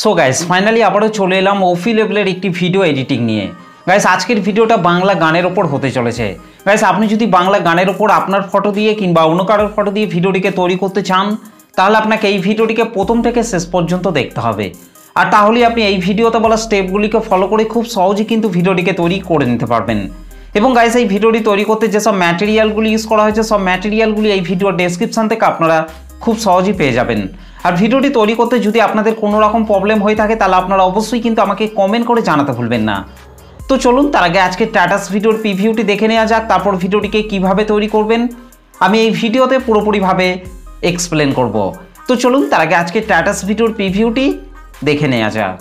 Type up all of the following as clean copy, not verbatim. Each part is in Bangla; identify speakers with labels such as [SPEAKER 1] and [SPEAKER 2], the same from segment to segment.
[SPEAKER 1] সো গাইস ফাইনালি আবারও চলে এলাম ওফি লেভেলের একটি ভিডিও এডিটিং নিয়ে। গাইস আজকের ভিডিওটা বাংলা গানের ওপর হতে চলেছে। গাইস আপনি যদি বাংলা গানের ওপর আপনার ফটো দিয়ে কিংবা অন্য কারোর ফটো দিয়ে ভিডিওটিকে তৈরি করতে চান, তাহলে আপনাকে এই ভিডিওটিকে প্রথম থেকে শেষ পর্যন্ত দেখতে হবে। আর তাহলেই আপনি এই ভিডিওতে বলা স্টেপগুলিকে ফলো করে খুব সহজেই কিন্তু ভিডিওটিকে তৈরি করে নিতে পারবেন। এবং গাইস এই ভিডিওটি তৈরি করতে যেসব ম্যাটেরিয়ালগুলি ইউজ করা হয়েছে, সব ম্যাটেরিয়ালগুলি এই ভিডিওর ডেসক্রিপশন থেকে আপনারা খুব সহজেই পেয়ে যাবেন। আর ভিডিওটি তৈরি করতে যদি আপনাদের কোনো রকম প্রবলেম হয়ে থাকে, তাহলে আপনারা অবশ্যই কিন্তু আমাকে কমেন্ট করে জানাতে ভুলবেন না। তো চলুন তার আগে আজকে স্ট্যাটাস ভিডিওর প্রিভিউটি দেখে নেওয়া যাক, তারপর ভিডিওটিকে কিভাবে তৈরি করবেন আমি এই ভিডিওতে পুরোপুরিভাবে এক্সপ্লেন করব। তো চলুন তার আগে আজকে স্ট্যাটাস ভিডিওর প্রিভিউটি দেখে নেওয়া যাক।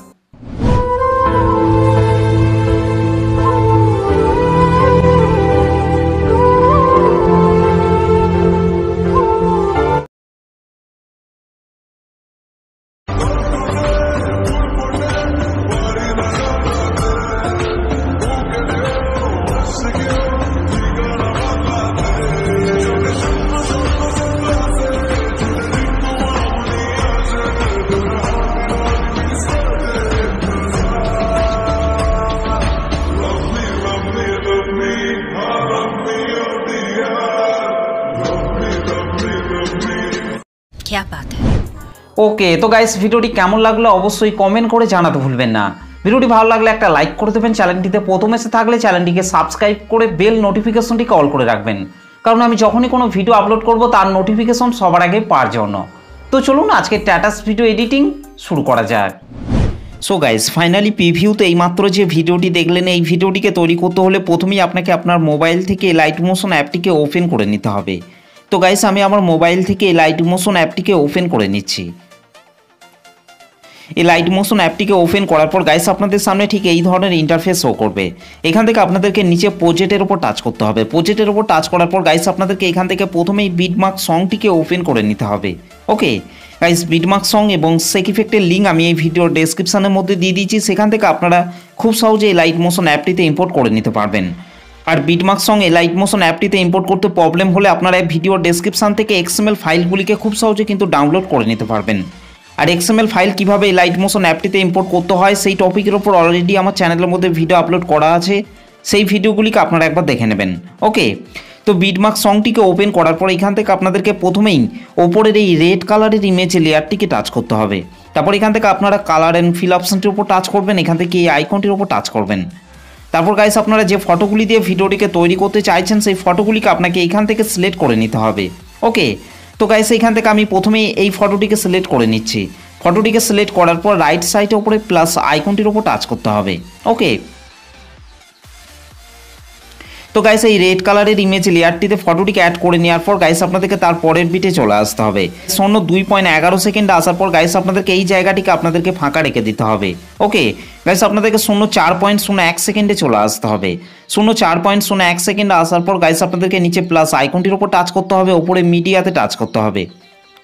[SPEAKER 2] क्या बात है।
[SPEAKER 1] ওকে, তো গাইস ভিডিওটি কেমন লাগলো অবশ্যই কমেন্ট করে জানাতে ভুলবেন না। ভিডিওটি ভালো লাগলে একটা লাইক করে দেবেন, চ্যানেলটিতে প্রথম এসে থাকলে চ্যানেলটিকে সাবস্ক্রাইব করে বেল নোটিফিকেশনটিকে অল করে রাখবেন, কারণ আমি যখনই কোনো ভিডিও আপলোড করব তার নোটিফিকেশন সবার আগে পাওয়ার জন্য। তো চলুন আজকে স্ট্যাটাস ভিডিও এডিটিং শুরু করা যাক। সো গাইস ফাইনালি প্রিভিউতে এইমাত্র যে ভিডিওটি দেখলেন, এই ভিডিওটিকে তৈরি করতে হলে প্রথমেই আপনাকে আপনার মোবাইল থেকে লাইট মোশন অ্যাপটিকে ওপেন করে নিতে হবে। তো গাইস আমি আমার মোবাইল থেকে লাইট মোশন অ্যাপটিকে ওপেন করে নিচ্ছি। এই লাইট মোশন অ্যাপটিকে ওপেন করার পর গাইস আপনাদের সামনে ঠিক এই ধরনের ইন্টারফেস শো করবে। এখান থেকে আপনাদেরকে নিচে প্রজেক্টের উপর টাচ করতে হবে। প্রজেক্টের উপর টাচ করার পর গাইস আপনাদেরকে এখান থেকে প্রথমেই বিটমার্ক সংটিকে ওপেন করে নিতে হবে। ওকে গাইস, বিটমার্ক সং এবং সেক ইফেক্টের লিঙ্ক আমি এই ভিডিওর ডেসক্রিপশনের মধ্যে দিয়ে দিয়েছি, সেখান থেকে আপনারা খুব সহজে এই লাইট মোশন অ্যাপটিতে ইম্পোর্ট করে নিতে পারবেন। আর বিটমার্ক সং এই লাইট মোশন অ্যাপটিতে ইম্পোর্ট করতে প্রবলেম হলে আপনারা এই ভিডিওর ডেসক্রিপশন থেকে এক্সএমএল ফাইলগুলিকে খুব সহজে কিন্তু ডাউনলোড করে নিতে পারবেন। আর এক্সএমএল ফাইল কীভাবে এই লাইট মোশন অ্যাপটিতে ইম্পোর্ট করতে হয় সেই টপিকের ওপর অলরেডি আমার চ্যানেলের মধ্যে ভিডিও আপলোড করা আছে, সেই ভিডিওগুলিকে আপনারা একবার দেখে নেবেন। ওকে, তো বিটমার্ক সংটিকে ওপেন করার পর এখান থেকে আপনাদেরকে প্রথমেই ওপরের এই রেড কালারের ইমেজ লেয়ারটিকে টাচ করতে হবে। তারপর এখান থেকে আপনারা কালার অ্যান্ড ফিল অপশনটির উপর টাচ করবেন, এখান থেকে এই আইকনটির উপর টাচ করবেন। তারপর গাইস আপনারা যে ফটোগুলি দিয়ে ভিডিওটিকে তৈরি করতে চাইছেন সেই ফটোগুলিকে আপনাকে এখান থেকে সিলেক্ট করে নিতে হবে। ওকে, তো গাইস এখান থেকে আমি প্রথমেই এই ফটোটিকে সিলেক্ট করে নিচ্ছি। ফটোটিকে সিলেক্ট করার পর রাইট সাইডে উপরে প্লাস আইকনটির উপর টাচ করতে হবে। ওকে, তো গাইস এই রেড কালারের ইমেজ লেয়ারটিতে ফটোটিকে অ্যাড করে নেওয়ার পর গাইস আপনাদেরকে তার পরের বিটে চলে আসতে হবে। 2.11 সেকেন্ডে আসার পর গাইস আপনাদেরকে এই জায়গাটিকে আপনাদেরকে ফাঁকা রেখে দিতে হবে। ওকে গাইস, আপনাদেরকে 4.01 সেকেন্ডে চলে আসতে হবে। 4.01 সেকেন্ডে আসার পর গাইস আপনাদেরকে নিচে প্লাস আইকনটির উপর টাচ করতে হবে, ওপরে মিডিয়াতে টাচ করতে হবে।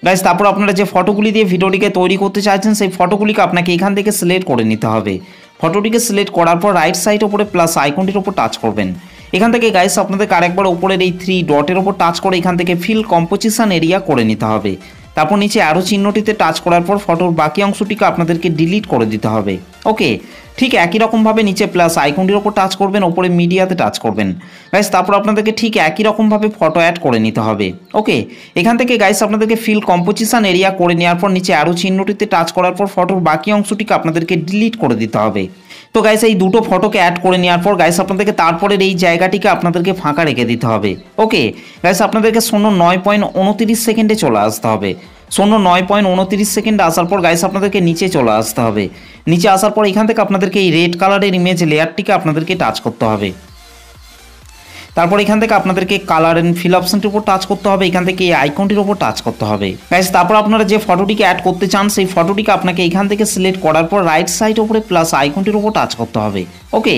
[SPEAKER 1] গাইস তারপর আপনারা যে ফটোগুলি দিয়ে ভিডিওটিকে তৈরি করতে চাইছেন সেই ফটোগুলিকে আপনাকে এখান থেকে সিলেক্ট করে নিতে হবে। ফটোটিকে সিলেক্ট করার পর রাইট সাইড ওপরে প্লাস আইকনটির উপর টাচ করবেন। এখান থেকে গাইস আপনাদেরকে আরেকবার উপরের এই 3 ডটের উপর টাচ করে এখান থেকে ফিল কম্পোজিশন এরিয়া করে নিতে হবে। তারপর নিচে আরও চিহ্নটিতে টাচ করার পর ফটোর বাকি অংশটিকে আপনাদেরকে ডিলিট করে দিতে হবে। ওকে, ঠিক একই রকমভাবে নিচে প্লাস আইকনটির ওপর টাচ করবেন, ওপরে মিডিয়াতে টাচ করবেন। গাইস তারপর আপনাদেরকে ঠিক একই রকমভাবে ফটো অ্যাড করে নিতে হবে। ওকে, এখান থেকে গাইস আপনাদেরকে ফিল কম্পোজিশন এরিয়া করে নেওয়ার পর নিচে আরও চিহ্নটিতে টাচ করার পর ফটোর বাকি অংশটিকে আপনাদেরকে ডিলিট করে দিতে হবে। তো গাইস এই দুটো ফটোকে অ্যাড করে নেওয়ার পর গাইস আপনাদেরকে তারপরের এই জায়গাটিকে আপনাদেরকে ফাঁকা রেখে দিতে হবে। ওকে গাইস, আপনাদেরকে 9.29 সেকেন্ডে চলে আসতে হবে। 9.29 সেকেন্ডে আসার পর গাইস আপনাদেরকে নিচে চলে আসতে হবে। নিচে আসার পর এখান থেকে আপনাদেরকে এই রেড কালারের ইমেজ লেয়ারটিকে আপনাদেরকে টাচ করতে হবে। তারপর এখান থেকে আপনাদেরকে কালার অ্যান্ড ফিল অপশনটির উপর টাচ করতে হবে, এখান থেকে এই আইকনটির উপর টাচ করতে হবে। গাইস তারপর আপনারা যে ফটোটিকে অ্যাড করতে চান সেই ফটোটিকে আপনাকে এখান থেকে সিলেক্ট করার পর রাইট সাইড উপরে প্লাস আইকনটির উপর টাচ করতে হবে। ওকে,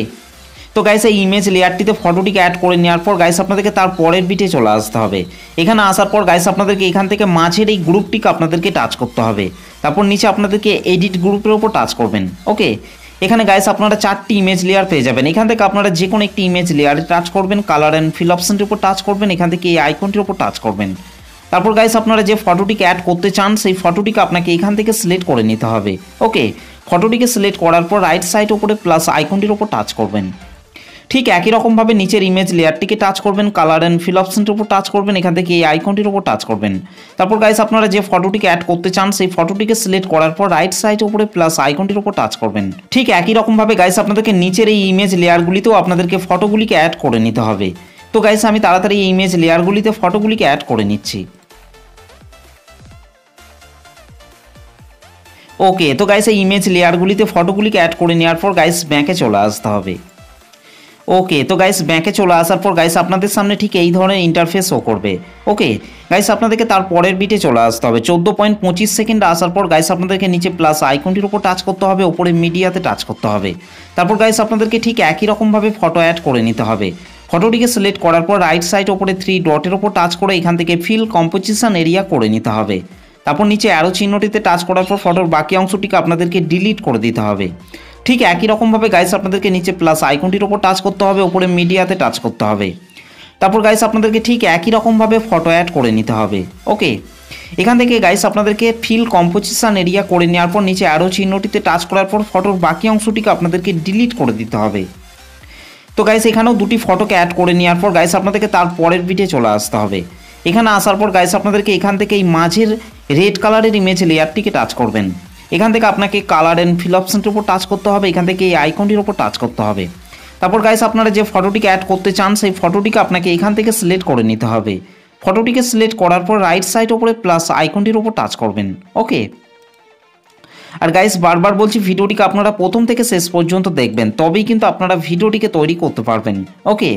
[SPEAKER 1] তো গাইস এই ইমেজ লেয়ারটিতে ফটোটিকে অ্যাড করে নেওয়ার পর গাইস আপনাদেরকে তার পরের বিটে চলে আসতে হবে। এখানে আসার পর গাইস আপনাদেরকে এখান থেকে মাঝের এই গ্রুপটিকে আপনাদেরকে টাচ করতে হবে। তারপর নিচে আপনাদেরকে এডিট গ্রুপের উপর টাচ করবেন। ওকে, এখানে গাইস আপনারা 4টি ইমেজ লেয়ার পেয়ে যাবেন। এখান থেকে আপনারা যে কোনো একটি ইমেজ লেয়ারে টাচ করবেন, কালার অ্যান্ড ফিল অপশনটির উপর টাচ করবেন, এখান থেকে এই আইকনটির উপর টাচ করবেন। তারপর গাইস আপনারা যে ফটোটিকে অ্যাড করতে চান সেই ফটোটিকে আপনাকে এখান থেকে সিলেক্ট করে নিতে হবে। ওকে, ফটোটিকে সিলেক্ট করার পর রাইট সাইড ওপরে প্লাস আইকনটির ওপর টাচ করবেন। ঠিক একই রকমভাবে নিচের ইমেজ লেয়ারটিকে টাচ করবেন, কালার অ্যান্ড ফিল অপশনটির উপর টাচ করবেন, এখান থেকে এই আইকনটির উপর টাচ করবেন। তারপর গাইস আপনারা যে ফটোটিকে অ্যাড করতে চান সেই ফটোটিকে সিলেক্ট করার পর রাইট সাইড উপরে প্লাস আইকনটির উপর টাচ করবেন। ঠিক একই রকমভাবে গাইস আপনাদেরকে নিচের এই ইমেজ লেয়ারগুলিতেও আপনাদেরকে ফটোগুলিকে অ্যাড করে নিতে হবে। তো গাইস আমি তাড়াতাড়ি এই ইমেজ লেয়ারগুলিতে ফটোগুলিকে অ্যাড করে নিচ্ছি। ওকে, তো গাইস এই ইমেজ লেয়ারগুলিতে ফটোগুলিকে অ্যাড করে নেওয়ার পর গাইস ব্যাকে চলে আসতে হবে। ওকে, তো গাইস ব্যাকে চলে আসার পর গাইস আপনাদের সামনে ঠিক এই ধরনের ইন্টারফেস শো করবে। ওকে গাইস আপনাদেরকে তার পরের বিটে চলে আসতে হবে। 14.25 সেকেন্ড আসার পর গাইস আপনাদেরকে নিচে প্লাস আইকনটির উপর টাচ করতে হবে, ওপরে মিডিয়াতে টাচ করতে হবে। তারপর গাইস আপনাদেরকে ঠিক একই রকমভাবে ফটো অ্যাড করে নিতে হবে। ফটোটিকে সিলেক্ট করার পর রাইট সাইড ওপরে 3 ডটের ওপর টাচ করে এখান থেকে ফিল কম্পোজিশন এরিয়া করে নিতে হবে। তারপর নিচে অ্যারো চিহ্নটিতে টাচ করার পর ফটোর বাকি অংশটিকে আপনাদেরকে ডিলিট করে দিতে হবে। ঠিক একই রকমভাবে গাইস আপনাদেরকে নিচে প্লাস আইকনটির ওপর টাচ করতে হবে, ওপরে মিডিয়াতে টাচ করতে হবে। তারপর গাইস আপনাদেরকে ঠিক একই রকমভাবে ফটো অ্যাড করে নিতে হবে। ওকে, এখান থেকে গাইস আপনাদেরকে ফিল কম্পোজিশন এরিয়া করে নেওয়ার পর নিচে অ্যারো চিহ্নটিতে টাচ করার পর ফটোর বাকি অংশটিকে আপনাদেরকে ডিলিট করে দিতে হবে। তো গাইস এখানেও দুটি ফটোকে অ্যাড করে নেওয়ার পর গাইস আপনাদেরকে তার পরের বিটে চলে আসতে হবে। এখানে আসার পর গাইস আপনাদেরকে এখান থেকে এই মাঝের রেড কালারের ইমেজ লেয়ারটিকে টাচ করবেন। এখান থেকে আপনাকে কালার অ্যান্ড ফিল অপশনটির উপর টাচ করতে হবে, এখান থেকে এই আইকনটির উপর টাচ করতে হবে। তারপর গাইস আপনারা যে ফটোটিকে অ্যাড করতে চান সেই ফটোটিকে আপনাকে এখান থেকে সিলেক্ট করে নিতে হবে। ফটোটিকে সিলেক্ট করার পর রাইট সাইড ওপরে প্লাস আইকনটির উপর টাচ করবেন। ওকে, আর গাইস বারবার বলছি ভিডিওটিকে আপনারা প্রথম থেকে শেষ পর্যন্ত দেখবেন, তবেই কিন্তু আপনারা ভিডিওটিকে তৈরি করতে পারবেন। ওকে,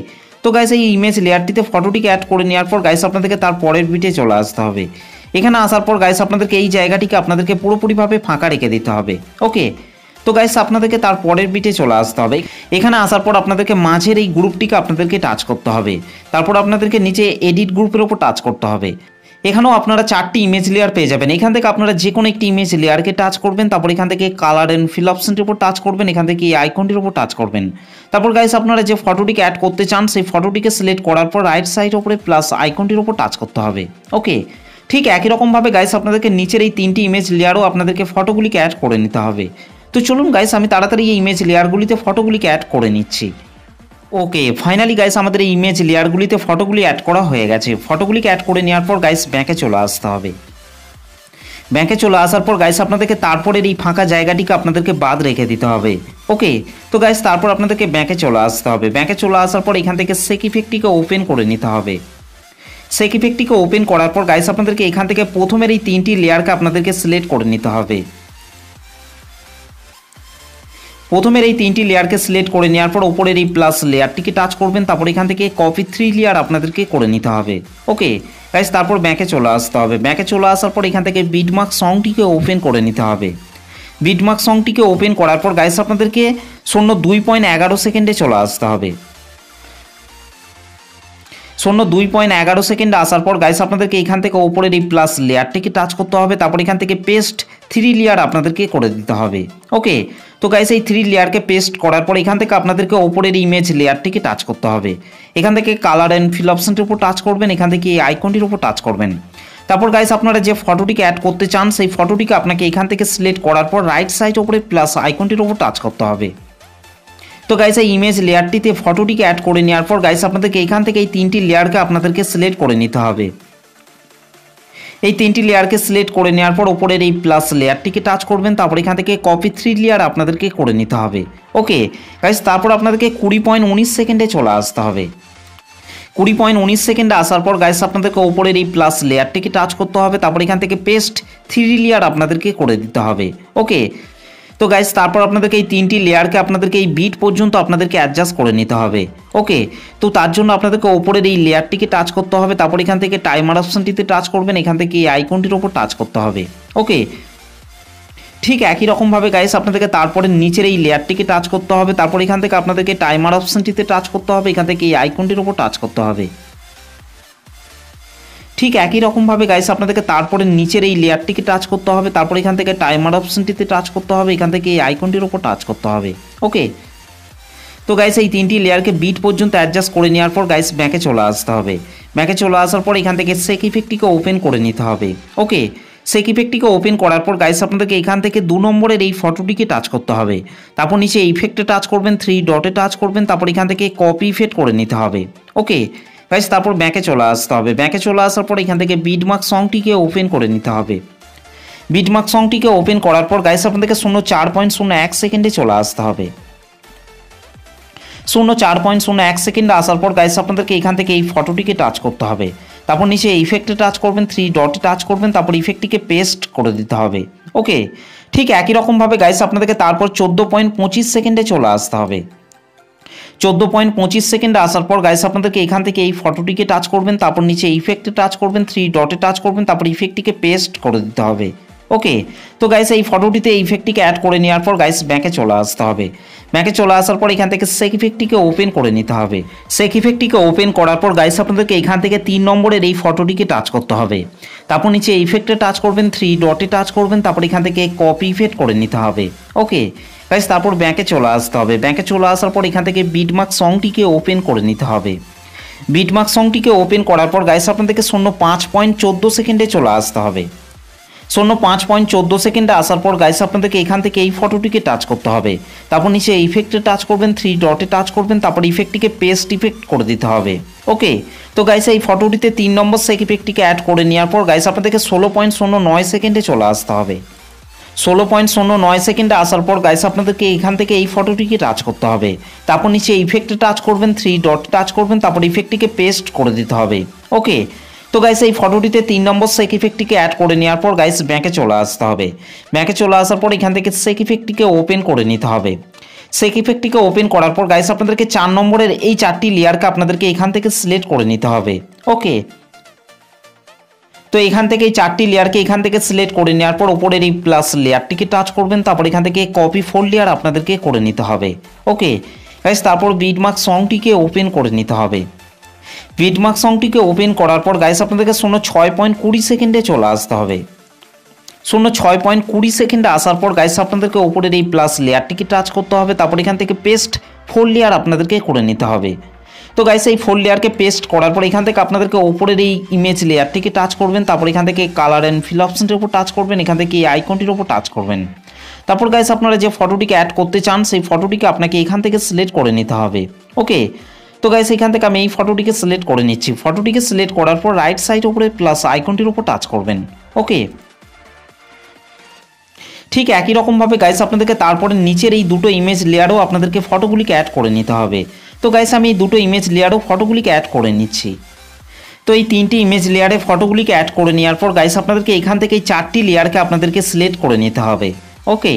[SPEAKER 1] তো গাইস এই ইমেজ লেয়ারটিতে ফটোটিকে অ্যাড করে নেওয়ার পর গাইস আপনাদেরকে তার পরের বিটে চলে আসতে হবে। এখানে আসার পর গাইস আপনাদেরকে এই জায়গাটিকে আপনাদেরকে পুরোপুরিভাবে ফাঁকা রেখে দিতে হবে। ওকে, তো গাইস আপনাদেরকে তার পরের বিটে চলে আসতে হবে। এখানে আসার পর আপনাদেরকে মাঝের এই গ্রুপটিকে আপনাদেরকে টাচ করতে হবে। তারপর আপনাদেরকে নিচে এডিট গ্রুপের উপর টাচ করতে হবে। এখানেও আপনারা 4টি ইমেজ লেয়ার পেয়ে যাবেন। এখান থেকে আপনারা যে কোনো একটি ইমেজ লেয়ারকে টাচ করবেন, তারপর এখান থেকে কালার অ্যান্ড ফিল অপশনটির উপর টাচ করবেন, এখান থেকে এই আইকনটির উপর টাচ করবেন। তারপর গাইস আপনারা যে ফটোটিকে অ্যাড করতে চান সেই ফটোটিকে সিলেক্ট করার পর রাইট সাইড উপরে প্লাস আইকনটির উপর টাচ করতে হবে। ওকে, ঠিক একই রকমভাবে গাইস আপনাদেরকে নিচের এই 3টি ইমেজ লেয়ারও আপনাদেরকে ফটোগুলিকে অ্যাড করে নিতে হবে। তো চলুন গাইস আমি তাড়াতাড়ি এই ইমেজ লেয়ারগুলিতে ফটোগুলিকে অ্যাড করে নিচ্ছি। ওকে, ফাইনালি গাইস আমাদের এই ইমেজ লেয়ারগুলিতে ফটোগুলি অ্যাড করা হয়ে গেছে। ফটোগুলিকে অ্যাড করে নেওয়ার পর গাইস ব্যাকে চলে আসতে হবে। ব্যাকে চলে আসার পর গাইস আপনাদেরকে তারপরের এই ফাঁকা জায়গাটিকে আপনাদেরকে বাদ রেখে দিতে হবে। ওকে, তো গাইস তারপর আপনাদেরকে ব্যাকে চলে আসতে হবে। ব্যাকে চলে আসার পর এখান থেকে সেক ইফেক্টটিকে ওপেন করে নিতে হবে। সেক ইফেক্টটিকে ওপেন করার পর গাইস আপনাদেরকে এখান থেকে প্রথমের এই 3টি লেয়ারকে আপনাদেরকে সিলেক্ট করে নিতে হবে। প্রথমের এই 3টি লেয়ারকে সিলেক্ট করে নেওয়ার পর উপরের এই প্লাস লেয়ারটিকে টাচ করবেন, তারপর এখান থেকে কপি 3 লেয়ার আপনাদেরকে করে নিতে হবে। ওকে গাইস, তারপর ব্যাকে চলে আসতে হবে। ব্যাকে চলে আসার পর এখান থেকে বিটমার্ক সংটিকে ওপেন করে নিতে হবে। বিটমার্ক সংটিকে ওপেন করার পর গাইস আপনাদেরকে 2.11 সেকেন্ডে চলে আসতে হবে। 2.11 সেকেন্ডে আসার পর গাইস আপনাদেরকে এখান থেকে উপরের এই প্লাস লেয়ারটিকে টাচ করতে হবে, তারপর এখান থেকে পেস্ট 3 লেয়ার আপনাদেরকে করে দিতে হবে। ওকে, তো গাইস এই 3 লেয়ারকে পেস্ট করার পর এখান থেকে আপনাদেরকে উপরের ইমেজ লেয়ারটিকে টাচ করতে হবে। এখান থেকে কালার অ্যান্ড ফিল অপশনটির উপর টাচ করবেন, এখান থেকে এই আইকনটির উপর টাচ করবেন। তারপর গাইস আপনারা যে ফটোটিকে অ্যাড করতে চান সেই ফটোটিকে আপনাকে এখান থেকে সিলেক্ট করার পর রাইট সাইড উপরে প্লাস আইকনটির উপর টাচ করতে হবে। তো গাইস এই ইমেজ লেয়ারটিতে ফটোটিকে অ্যাড করে নেওয়ার পর গাইস আপনাদেরকে এখান থেকে এই 3টি লেয়ারকে আপনাদেরকে সিলেক্ট করে নিতে হবে। এই 3টি লেয়ারকে সিলেক্ট করে নেওয়ার পর উপরের এই প্লাস লেয়ারটিকে টাচ করবেন, তারপর এখান থেকে কপি 3 লেয়ার আপনাদেরকে করে নিতে হবে। ওকে গাইস, তারপর আপনাদেরকে 20.19 সেকেন্ডে চলে আসতে হবে। 20.19 সেকেন্ডে আসার পর গাইস আপনাদেরকে উপরের এই প্লাস লেয়ারটিকে টাচ করতে হবে, তারপর এখান থেকে পেস্ট 3 লেয়ার আপনাদেরকে করে দিতে হবে। ওকে, তো গাইস তারপর আপনাদেরকে এই 3টি লেয়ারকে আপনাদেরকে এই বিট পর্যন্ত আপনাদেরকে অ্যাডজাস্ট করে নিতে হবে। ওকে, তো তার জন্য আপনাদেরকে উপরের এই লেয়ারটিকে টাচ করতে হবে, তারপর এখান থেকে টাইমার অপশনটিতে টাচ করবেন, এখান থেকে এই আইকনটির উপর টাচ করতে হবে। ওকে, ঠিক একই রকমভাবে গাইস আপনাদেরকে তারপরে নিচের এই লেয়ারটিকে টাচ করতে হবে, তারপর এখান থেকে আপনাদেরকে টাইমার অপশনটিতে টাচ করতে হবে, এখান থেকে এই আইকনটির উপর টাচ করতে হবে। ঠিক একই রকমভাবে গাইস আপনাদেরকে তারপরে নিচের এই লেয়ারটিকে টাচ করতে হবে, তারপর এখান থেকে টাইমার অপশনটিতে টাচ করতে হবে, এখান থেকে এই আইকনটির উপর টাচ করতে হবে। ওকে, তো গাইস এই তিনটি লেয়ারকে বিট পর্যন্ত অ্যাডজাস্ট করে নেওয়ার পর গাইস ব্যাকে চলে আসতে হবে। ব্যাকে চলে আসার পর এখান থেকে সেক ইফেক্টটিকে ওপেন করে নিতে হবে। ওকে, সেক ইফেক্টটিকে ওপেন করার পর গাইস আপনাদেরকে এখান থেকে 2 নম্বরের এই ফটোটিকে টাচ করতে হবে। তারপর নিচে ইফেক্টে টাচ করবেন, 3 ডটে টাচ করবেন, তারপর এখান থেকে কপি ইফেক্ট করে নিতে হবে। ওকে গাইস, তারপর ব্যাকে চলে আসতে হবে। ব্যাকে চলে আসার পর এখান থেকে বিটমার্ক সংটিকে ওপেন করে নিতে হবে। বিটমার্ক সংটিকে ওপেন করার পর গাইস আপনাদেরকে 0.01 সেকেন্ডে চলে আসতে হবে। 0.01 সেকেন্ডে আসার পর গাইস আপনাদেরকে এখান থেকে এই ফটোটিকে টাচ করতে হবে। তারপর নিচে ইফেক্টে টাচ করবেন, 3 ডটে টাচ করবেন, তারপর ইফেক্টটিকে পেস্ট করে দিতে হবে। ওকে, ঠিক একই রকমভাবে গাইস আপনাদেরকে তারপর 14.25 সেকেন্ডে চলে আসতে হবে। 14.25 সেকেন্ডে আসার পর গাইস আপনাদেরকে এখান থেকে এই ফটোটিকে টাচ করবেন, তারপর নিচে ইফেক্টে টাচ করবেন, 3 ডটে টাচ করবেন, তারপর ইফেক্টটিকে পেস্ট করে দিতে হবে। ওকে, তো গাইস এই ফটোটিতে ইফেক্টটিকে অ্যাড করে নেওয়ার পর গাইস ব্যাকে চলে আসতে হবে। ব্যাকে চলে আসার পর এখান থেকে সেক ইফেক্টটিকে ওপেন করে নিতে হবে। সেক ইফেক্টটিকে ওপেন করার পর গাইস আপনাদেরকে এখান থেকে 3 নম্বরের এই ফটোটিকে টাচ করতে হবে। তারপর নিচে ইফেক্টে টাচ করবেন, 3 ডটে টাচ করবেন, তারপর এখান থেকে কপি ইফেক্ট করে নিতে হবে। ওকে গাইস, তারপর ব্যাকে চলে আসতে হবে। ব্যাকে চলে আসার পর এখান থেকে বিটমার্ক সংটিকে ওপেন করে নিতে হবে। বিটমার্ক সংটিকে ওপেন করার পর গাইস আপনাদেরকে 5.14 সেকেন্ডে চলে আসতে হবে। 5.14 সেকেন্ডে আসার পর গাইস আপনাদেরকে এখান থেকে এই ফটোটিকে টাচ করতে হবে। তারপর নিচে ইফেক্টে টাচ করবেন, 3 ডটে টাচ করবেন, তারপর ইফেক্টটিকে পেস্ট ইফেক্ট করে দিতে হবে। ওকে, তো গাইস এই ফটোটিতে 3 নম্বর সেক ইফেক্টটিকে অ্যাড করে নেওয়ার পর গাইস আপনাদেরকে 16.09 সেকেন্ডে চলে আসতে হবে। 16.09 সেকেন্ডে আসার পর গাইস আপনাদেরকে এখান থেকে এই ফটোটিকে টাচ করতে হবে। তারপর নিচে ইফেক্টে টাচ করবেন, 3 ডট টাচ করবেন, তারপর ইফেক্টটিকে পেস্ট করে দিতে হবে। ওকে, তো গাইস এই ফটোটিতে 3 নম্বর সেক ইফেক্টটিকে অ্যাড করে নেওয়ার পর গাইস ব্যাকে চলে আসতে হবে। ব্যাকে চলে আসার পর এখান থেকে সেক ইফেক্টটিকে ওপেন করে নিতে হবে। সেক ইফেক্টটিকে ওপেন করার পর গাইস আপনাদেরকে 4 নম্বরের এই 4টি লেয়ারকে আপনাদেরকে এখান থেকে সিলেক্ট করে নিতে হবে। ওকে, তো এখান থেকে এই 4টি লেয়ারকে এখান থেকে সিলেক্ট করে নেওয়ার পর উপরের এই প্লাস লেয়ারটিকে টাচ করবেন, তারপর এখান থেকে কপি ফোল্ড লেয়ার আপনাদেরকে করে নিতে হবে। ওকে গাইস, তারপর বিটমার্ক সংটিকে ওপেন করে নিতে হবে। বিটমার্ক সংটিকে ওপেন করার পর গাইস আপনাদেরকে 6.20 সেকেন্ডে চলে আসতে হবে। 6.20 সেকেন্ডে আসার পর গাইস আপনাদেরকে উপরের এই প্লাস লেয়ারটিকে টাচ করতে হবে, তারপর এখান থেকে পেস্ট ফোল্ড লেয়ার আপনাদেরকে করে নিতে হবে। তো গাইস এই ফোল্ড লেয়ারকে পেস্ট করার পর এখান থেকে আপনাদেরকে উপরের এই ইমেজ লেয়ারটিকে টাচ করবেন, তারপর এখান থেকে কালার অ্যান্ড ফিল অপশনটির উপর টাচ করবেন, এখান থেকে এই আইকনটির উপর টাচ করবেন। তারপর গাইস আপনারা যে ফটোটিকে অ্যাড করতে চান সেই ফটোটিকে আপনাকে এখান থেকে সিলেক্ট করে নিতে হবে। ওকে, তো গাইস এখান থেকে আমি এই ফটোটিকে সিলেক্ট করে নিচ্ছি। ফটোটিকে সিলেক্ট করার পর রাইট সাইড উপরে প্লাস আইকনটির উপর টাচ করবেন। ওকে, ঠিক একই রকমভাবে গাইস আপনাদেরকে তারপরে নিচের এই দুটো ইমেজ লেয়ারও আপনাদেরকে ফটোগুলিকে অ্যাড করে নিতে হবে। তো গাইস আমি এই দুটো ইমেজ লেয়ারও ফটোগুলিকে অ্যাড করে নিচ্ছি। তো এই 3টি ইমেজ লেয়ারে ফটোগুলিকে অ্যাড করে নেওয়ার পর গাইস আপনাদেরকে এখান থেকে এই 4টি লেয়ারকে আপনাদেরকে সিলেক্ট করে নিতে হবে। ওকে,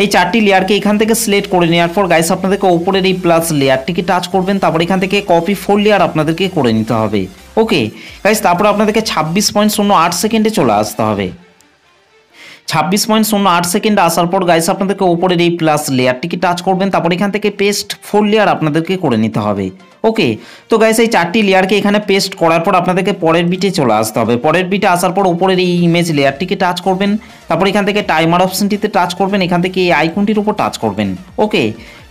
[SPEAKER 1] এই 4টি লেয়ারকে এখান থেকে সিলেক্ট করে নেওয়ার পর গাইস আপনাদেরকে উপরের এই প্লাস লেয়ারটিকে টাচ করবেন, তারপর এখান থেকে কপি ফোল্ড লেয়ার আপনাদেরকে করে নিতে হবে। ওকে গাইস, তারপর আপনাদেরকে 26.08 সেকেন্ডে চলে আসতে হবে। 26.08 সেকেন্ডে আসার পর গাইস আপনাদেরকে উপরের এই প্লাস লেয়ারটিকে টাচ করবেন, তারপর এখান থেকে পেস্ট ফোল্ড লেয়ার আপনাদেরকে করে নিতে হবে। ওকে, তো গাইস এই 4টি লেয়ারকে এখানে পেস্ট করার পর আপনাদেরকে পরের বিটে চলে আসতে হবে। পরের বিটে আসার পর উপরের এই ইমেজ লেয়ারটিকে টাচ করবেন, তারপর এখান থেকে টাইমার অপশনটিতে টাচ করবেন, এখান থেকে এই আইকনটির উপর টাচ করবেন। ওকে,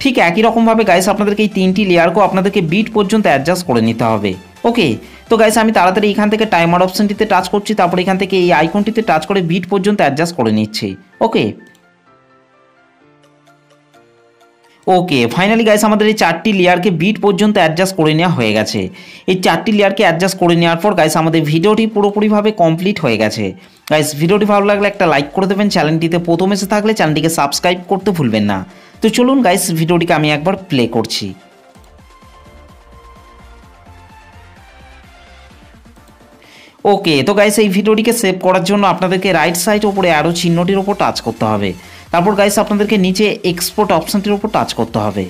[SPEAKER 1] ঠিক একই রকমভাবে গাইস আপনাদেরকে এই 3টি লেয়ারকেও আপনাদেরকে বিট পর্যন্ত অ্যাডজাস্ট করে নিতে হবে। ওকে, তো গাইস আমি তাড়াতাড়ি এখান থেকে টাইমার অপশনটিতে টাচ করছি, তারপর এখান থেকে এই আইকনটিতে টাচ করে বিট পর্যন্ত অ্যাডজাস্ট করে নিচ্ছি। ওকে, ওকে ফাইনালি গাইস আমাদের এই 4টি লেয়ারকে বিট পর্যন্ত অ্যাডজাস্ট করে নেওয়া হয়ে গেছে। এই 4টি লেয়ারকে অ্যাডজাস্ট করে নেওয়ার পর গাইস আমাদের ভিডিওটি পুরোপুরিভাবে কমপ্লিট হয়ে গেছে। গাইস ভিডিওটি ভালো লাগলে একটা লাইক করে দেবেন, চ্যানেলটিতে প্রথম এসে থাকলে চ্যানেলটিকে সাবস্ক্রাইব করতে ভুলবেন না। তো চলুন গাইস ভিডিওটিকে আমি একবার প্লে করছি। ওকে, তো গাইস এই ভিডিওটিকে সেভ করার জন্য আপনাদেরকে রাইট সাইড উপরে অ্যারো চিহ্নটির উপর টাচ করতে হবে। তারপর গাইস আপনাদেরকে নিচে এক্সপোর্ট অপশনটির উপর টাচ করতে হবে।